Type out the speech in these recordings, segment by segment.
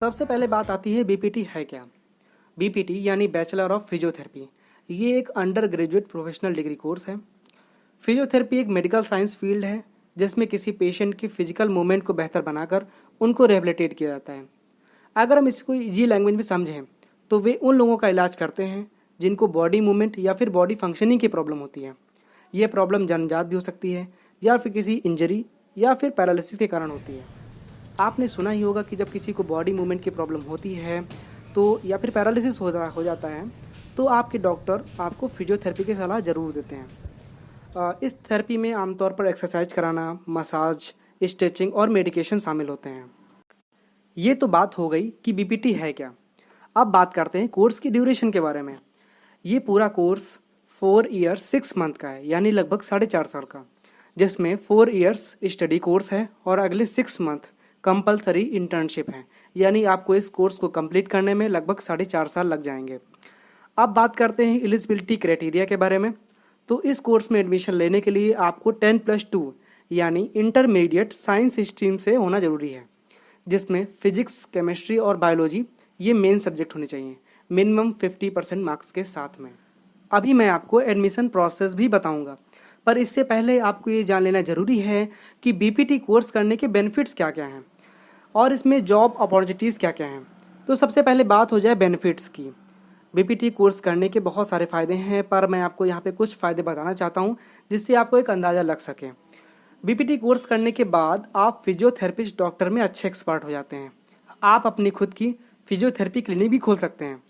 सबसे पहले बात आती है बीपीटी है क्या। बीपीटी यानी बैचलर ऑफ फिजियोथेरेपी, ये एक under graduate professional degree course है। फिजियोथेरेपी एक मेडिकल साइंस फील्ड है जिसमें किसी पेशेंट की फिजिकल मूवमेंट को बेहतर बनाकर उनको रिहेबिलिटेट किया जाता है। अगर हम इसको इजी लैंग्वेज में समझें तो वे उन लोगों का इलाज करते हैं जिनको बॉडी मूवमेंट या फिर बॉडी फंक्शनिंग की प्रॉब्लम होती है। ये प्रॉब्लम जन्मजात भी हो सकती है या फिर किसी इंजरी या फिर पैरालिसिस के कारण होती है। आपने सुना ही होगा कि जब किसी को बॉडी मूवमेंट की प्रॉब्लम होती है तो या फिर पैरालिसिस हो जाता है तो आपके डॉक्टर आपको फिजियोथेरेपी की सलाह ज़रूर देते हैं। इस थेरेपी में आमतौर पर एक्सरसाइज कराना, मसाज, स्ट्रेचिंग और मेडिकेशन शामिल होते हैं। ये तो बात हो गई कि बीपीटी है क्या। अब बात करते हैं कोर्स की ड्यूरेशन के बारे में। ये पूरा कोर्स 4 ईयर्स 6 मंथ का है, यानी लगभग 4.5 साल का, जिसमें 4 ईयर्स स्टडी कोर्स है और अगले 6 मंथ कंपलसरी इंटर्नशिप है, यानी आपको इस कोर्स को कंप्लीट करने में लगभग 4.5 साल लग जाएंगे। अब बात करते हैं एलिजिबिलिटी क्राइटेरिया के बारे में। तो इस कोर्स में एडमिशन लेने के लिए आपको 10+2 यानी इंटरमीडिएट साइंस स्ट्रीम से होना जरूरी है, जिसमें फिजिक्स, केमिस्ट्री और बायोलॉजी ये मेन सब्जेक्ट होने चाहिए, मिनिमम 50% मार्क्स के साथ में। अभी मैं आपको एडमिशन प्रोसेस भी बताऊंगा, पर इससे पहले आपको ये जान लेना ज़रूरी है कि बीपीटी कोर्स करने के बेनिफिट्स क्या क्या हैं और इसमें जॉब अपॉर्चुनिटीज़ क्या क्या हैं। तो सबसे पहले बात हो जाए बेनिफिट्स की। बीपीटी कोर्स करने के बहुत सारे फ़ायदे हैं, पर मैं आपको यहाँ पे कुछ फ़ायदे बताना चाहता हूँ जिससे आपको एक अंदाज़ा लग सके। बीपीटी कोर्स करने के बाद आप फिजियोथेरेपिस्ट डॉक्टर में अच्छे एक्सपर्ट हो जाते हैं। आप अपनी खुद की फिजियोथेरेपी क्लिनिक भी खोल सकते हैं।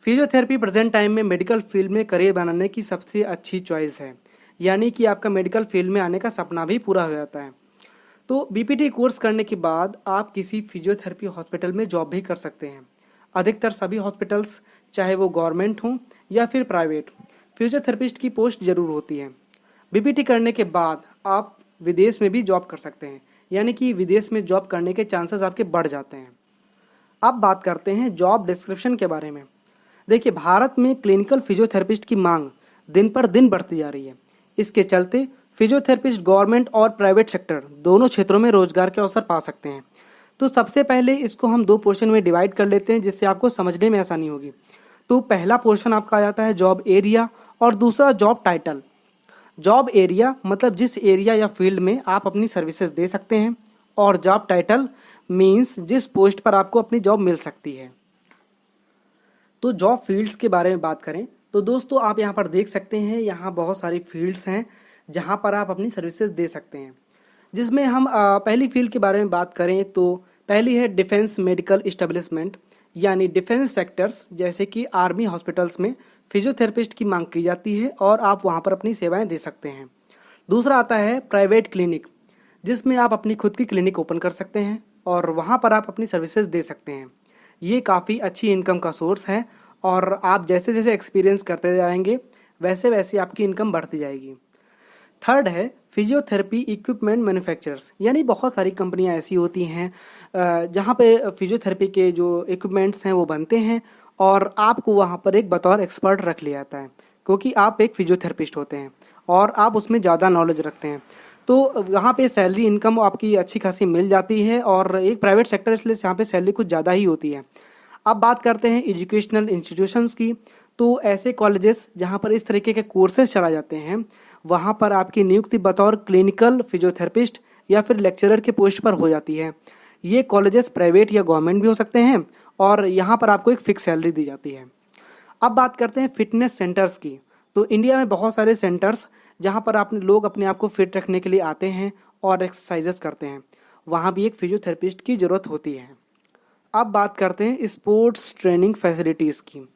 फिजियोथेरेपी प्रेजेंट टाइम में मेडिकल फील्ड में करियर बनाने की सबसे अच्छी चॉइस है, यानी कि आपका मेडिकल फील्ड में आने का सपना भी पूरा हो जाता है। तो बीपीटी कोर्स करने के बाद आप किसी फिजियोथेरेपी हॉस्पिटल में जॉब भी कर सकते हैं। अधिकतर सभी हॉस्पिटल्स, चाहे वो गवर्नमेंट हों या फिर प्राइवेट, फिजियोथेरेपिस्ट की पोस्ट जरूर होती है। बीपीटी करने के बाद आप विदेश में भी जॉब कर सकते हैं, यानी कि विदेश में जॉब करने के चांसेस आपके बढ़ जाते हैं। अब बात करते हैं जॉब डिस्क्रिप्शन के बारे में। देखिए, भारत में क्लिनिकल फिजियोथेरेपिस्ट की मांग दिन पर दिन बढ़ती जा रही है। इसके चलते फिजियोथेरेपिस्ट गवर्नमेंट और प्राइवेट सेक्टर दोनों क्षेत्रों में रोजगार के अवसर पा सकते हैं। तो सबसे पहले इसको हम 2 पोर्शन में डिवाइड कर लेते हैं जिससे आपको समझने में आसानी होगी। तो पहला पोर्शन आपका आ जाता है जॉब एरिया और दूसरा जॉब टाइटल। जॉब एरिया मतलब जिस एरिया या फील्ड में आप अपनी सर्विसेज दे सकते हैं, और जॉब टाइटल मीन्स जिस पोस्ट पर आपको अपनी जॉब मिल सकती है। तो जॉब फील्ड्स के बारे में बात करें तो दोस्तों आप यहाँ पर देख सकते हैं, यहाँ बहुत सारी फील्ड्स हैं जहाँ पर आप अपनी सर्विसेज दे सकते हैं। जिसमें हम पहली फील्ड के बारे में बात करें तो पहली है डिफेंस मेडिकल इस्टेब्लिशमेंट, यानी डिफेंस सेक्टर्स जैसे कि आर्मी हॉस्पिटल्स में फिजियोथेरेपिस्ट की मांग की जाती है और आप वहाँ पर अपनी सेवाएं दे सकते हैं। दूसरा आता है प्राइवेट क्लिनिक, जिसमें आप अपनी खुद की क्लिनिक ओपन कर सकते हैं और वहाँ पर आप अपनी सर्विसेज दे सकते हैं। ये काफ़ी अच्छी इनकम का सोर्स है और आप जैसे जैसे एक्सपीरियंस करते जाएंगे वैसे वैसे आपकी इनकम बढ़ती जाएगी। थर्ड है फिजियोथेरेपी इक्विपमेंट मैन्युफैक्चरर्स, यानी बहुत सारी कंपनियां ऐसी होती हैं जहां पे फिजियोथेरेपी के जो इक्विपमेंट्स हैं वो बनते हैं और आपको वहां पर एक बतौर एक्सपर्ट रख लिया जाता है, क्योंकि आप एक फिजियोथेरेपिस्ट होते हैं और आप उसमें ज़्यादा नॉलेज रखते हैं। तो वहाँ पे सैलरी इनकम आपकी अच्छी खासी मिल जाती है और एक प्राइवेट सेक्टर इसलिए यहाँ पे सैलरी कुछ ज़्यादा ही होती है। अब बात करते हैं एजुकेशनल इंस्टीट्यूशंस की। तो ऐसे कॉलेजेस जहाँ पर इस तरीके के कोर्सेज चलाए जाते हैं वहाँ पर आपकी नियुक्ति बतौर क्लिनिकल फिजियोथेरेपिस्ट या फिर लेक्चरर के पोस्ट पर हो जाती है। ये कॉलेजेस प्राइवेट या गवर्नमेंट भी हो सकते हैं और यहाँ पर आपको एक फिक्स सैलरी दी जाती है। अब बात करते हैं फिटनेस सेंटर्स की। तो इंडिया में बहुत सारे सेंटर्स जहाँ पर लोग अपने आप को फिट रखने के लिए आते हैं और एक्सरसाइजेस करते हैं, वहाँ भी एक फिजियोथेरेपिस्ट की ज़रूरत होती है। अब बात करते हैं स्पोर्ट्स ट्रेनिंग फैसिलिटीज़ की।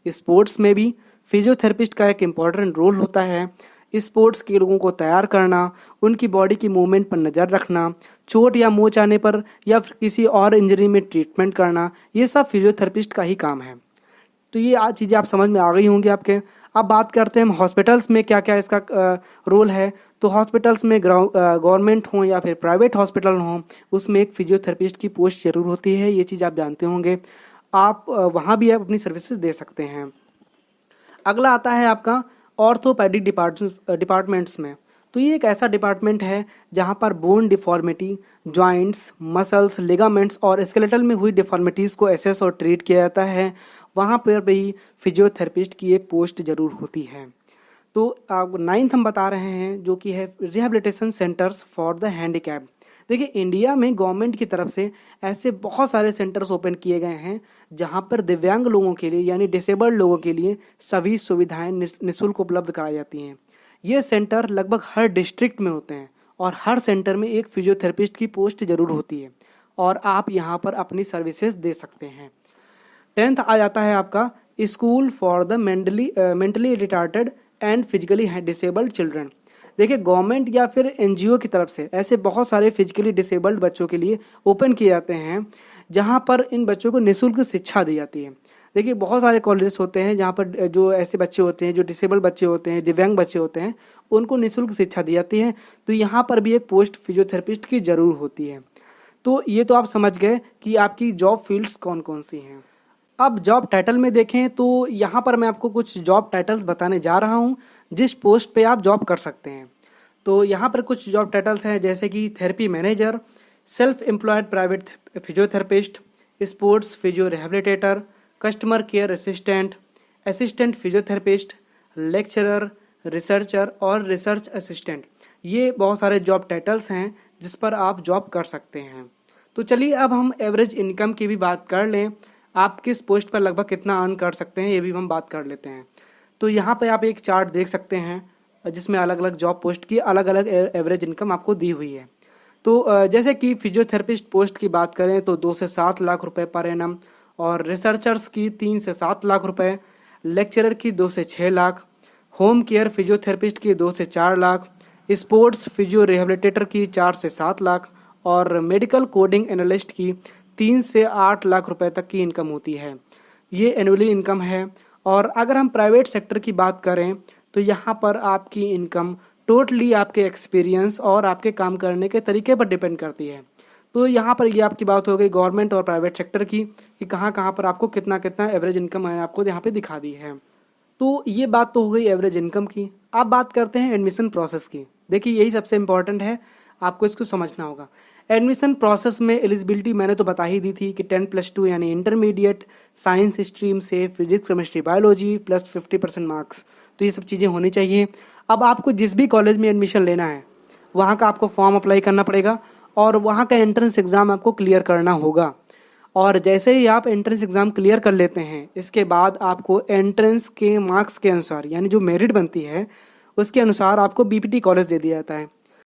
स्पोर्ट्स में भी फिजियोथेरेपिस्ट का एक इम्पॉर्टेंट रोल होता है। स्पोर्ट्स के लोगों को तैयार करना, उनकी बॉडी की मूवमेंट पर नज़र रखना, चोट या मोच आने पर या फिर किसी और इंजरी में ट्रीटमेंट करना, ये सब फिजियोथेरेपिस्ट का ही काम है। तो ये आज चीज़ें आप समझ में आ गई होंगी आपके। अब बात करते हैं हम हॉस्पिटल्स में क्या क्या इसका रोल है। तो हॉस्पिटल्स में गवर्नमेंट हों या फिर प्राइवेट हॉस्पिटल हों, उसमें एक फिजियोथेरेपिस्ट की पोस्ट जरूर होती है, ये चीज़ आप जानते होंगे। आप वहाँ भी आप अपनी सर्विसेज दे सकते हैं। अगला आता है आपका ऑर्थोपेडिक डिपार्टमेंट्स में। तो ये एक ऐसा डिपार्टमेंट है जहाँ पर bone deformity, joints, muscles, ligaments और स्केलेटल में हुई डिफॉर्मिटीज़ को एसेस और ट्रीट किया जाता है। वहाँ पर भी फिजियोथेरेपिस्ट की एक पोस्ट ज़रूर होती है। तो अब 9th हम बता रहे हैं जो कि है rehabilitation centres for the handicap. देखिए इंडिया में गवर्नमेंट की तरफ से ऐसे बहुत सारे सेंटर्स ओपन किए गए हैं जहां पर दिव्यांग लोगों के लिए यानी डिसेबल्ड लोगों के लिए सभी सुविधाएं निःशुल्क उपलब्ध कराई जाती हैं। ये सेंटर लगभग हर डिस्ट्रिक्ट में होते हैं और हर सेंटर में एक फिजियोथेरेपिस्ट की पोस्ट जरूर होती है और आप यहाँ पर अपनी सर्विसेज दे सकते हैं। 10th आ जाता है आपका school for the mentally retarded and physically disabled children. देखिए गवर्नमेंट या फिर एनजीओ की तरफ से ऐसे बहुत सारे फिजिकली डिसेबल्ड बच्चों के लिए ओपन किए जाते हैं जहां पर इन बच्चों को निःशुल्क शिक्षा दी जाती है। देखिए बहुत सारे कॉलेजेस होते हैं जहां पर जो ऐसे बच्चे होते हैं जो डिसेबल्ड बच्चे होते हैं, दिव्यांग बच्चे होते हैं, उनको निःशुल्क शिक्षा दी जाती है। तो यहाँ पर भी एक पोस्ट फिजियोथेरेपिस्ट की ज़रूर होती है। तो ये तो आप समझ गए कि आपकी जॉब फील्ड्स कौन कौन सी हैं। अब जॉब टाइटल में देखें तो यहाँ पर मैं आपको कुछ जॉब टाइटल्स बताने जा रहा हूँ जिस पोस्ट पे आप जॉब कर सकते हैं। तो यहाँ पर कुछ जॉब टाइटल्स हैं जैसे कि therapy manager, self employed private physiotherapist, sports physio rehabilitator, customer care assistant, assistant physiotherapist, lecturer, researcher और रिसर्च असिस्टेंट। ये बहुत सारे जॉब टाइटल्स हैं जिस पर आप जॉब कर सकते हैं। तो चलिए अब हम एवरेज इनकम की भी बात कर लें। आप किस पोस्ट पर लगभग कितना अर्न कर सकते हैं ये भी हम बात कर लेते हैं। तो यहाँ पे आप एक चार्ट देख सकते हैं जिसमें अलग अलग जॉब पोस्ट की अलग अलग एवरेज इनकम आपको दी हुई है। तो जैसे कि फिजियोथेरेपिस्ट पोस्ट की बात करें तो 2 से 7 लाख रुपए पर एनम, और रिसर्चर्स की 3 से 7 लाख रुपए, लेक्चरर की 2 से 6 लाख, होम केयर फिजियोथेरेपिस्ट की 2 से 4 लाख, स्पोर्ट्स फिजियो रिहेबिलिटेटर की 4 से 7 लाख और मेडिकल कोडिंग एनालिस्ट की 3 से 8 लाख रुपए तक की इनकम होती है। ये एनुअली इनकम है। और अगर हम प्राइवेट सेक्टर की बात करें तो यहाँ पर आपकी इनकम टोटली आपके एक्सपीरियंस और आपके काम करने के तरीके पर डिपेंड करती है। तो यहाँ पर ये आपकी बात हो गई गवर्नमेंट और प्राइवेट सेक्टर की कि कहाँ कहाँ पर आपको कितना कितना एवरेज इनकम है आपको यहाँ पे दिखा दी है। तो ये बात तो हो गई एवरेज इनकम की। अब बात करते हैं एडमिशन प्रोसेस की। देखिए यही सबसे इम्पॉर्टेंट है, आपको इसको समझना होगा। एडमिशन प्रोसेस में एलिजिबिलिटी मैंने तो बता ही दी थी कि 10+2 यानी इंटरमीडिएट साइंस स्ट्रीम से physics chemistry biology plus 50% marks, तो ये सब चीज़ें होनी चाहिए। अब आपको जिस भी कॉलेज में एडमिशन लेना है वहाँ का आपको फॉर्म अप्लाई करना पड़ेगा और वहाँ का एंट्रेंस एग्ज़ाम आपको क्लियर करना होगा। और जैसे ही आप एंट्रेंस एग्ज़ाम क्लियर कर लेते हैं इसके बाद आपको एंट्रेंस के मार्क्स के अनुसार यानी जो मेरिट बनती है उसके अनुसार आपको बीपीटी कॉलेज दे दिया जाता है।